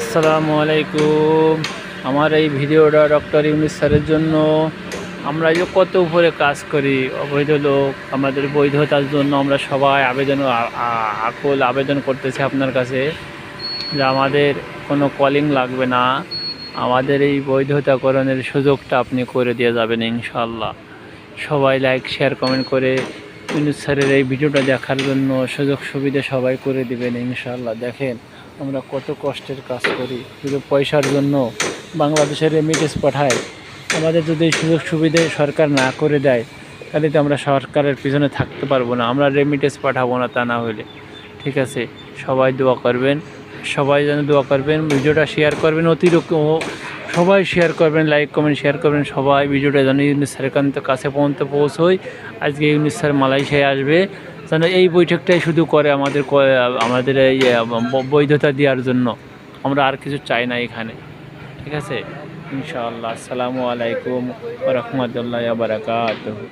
আসসালামু আলাইকুম। আমার এই ভিডিওটা ডক্টর ইউনুস স্যারের জন্য। আমরা যে কত উপরে কাজ করি, অবৈধ লোক, আমাদের বৈধতার জন্য আমরা সবাই আবেদন করতেছি আপনার কাছে যে আমাদের কোনো কলিং লাগবে না, আমাদের এই বৈধতাকরণের সুযোগটা আপনি করে দিয়ে যাবেন ইনশাআল্লাহ। সবাই লাইক শেয়ার কমেন্ট করে ইউনুস স্যারের এই ভিডিওটা দেখার জন্য সুযোগ সুবিধা সবাই করে দিবেন ইনশাআল্লাহ। দেখেন আমরা কত কষ্টের কাজ করি শুধু পয়সার জন্য, বাংলাদেশের রেমিটেন্স পাঠায়। আমাদের যদি এই সুযোগ সুবিধা সরকার না করে দেয় তাহলে তো আমরা সরকারের পিছনে থাকতে পারবো না, আমরা রেমিটেন্স পাঠাবো না তা না হলে। ঠিক আছে, সবাই দোয়া করবেন, সবাই যেন দোয়া করবেন, ভিডিওটা শেয়ার করবেন, অতিরিক্ত সবাই শেয়ার করবেন, লাইক কমেন্ট শেয়ার করবেন সবাই। ভিডিওটা যেন ইউনুস স্যারের কাছে পর্যন্ত পৌঁছয়। আজকে ইউনুস স্যার মালয়েশিয়ায় আসবে, যেন এই বৈঠকটাই শুধু করে আমাদের এই বৈধতা দেওয়ার জন্য। আমরা আর কিছু চাই না এখানে। ঠিক আছে ইনশাআল্লাহ। আসসালামু আলাইকুম ওয়া রাহমাতুল্লাহি ওয়া বারাকাতুহু।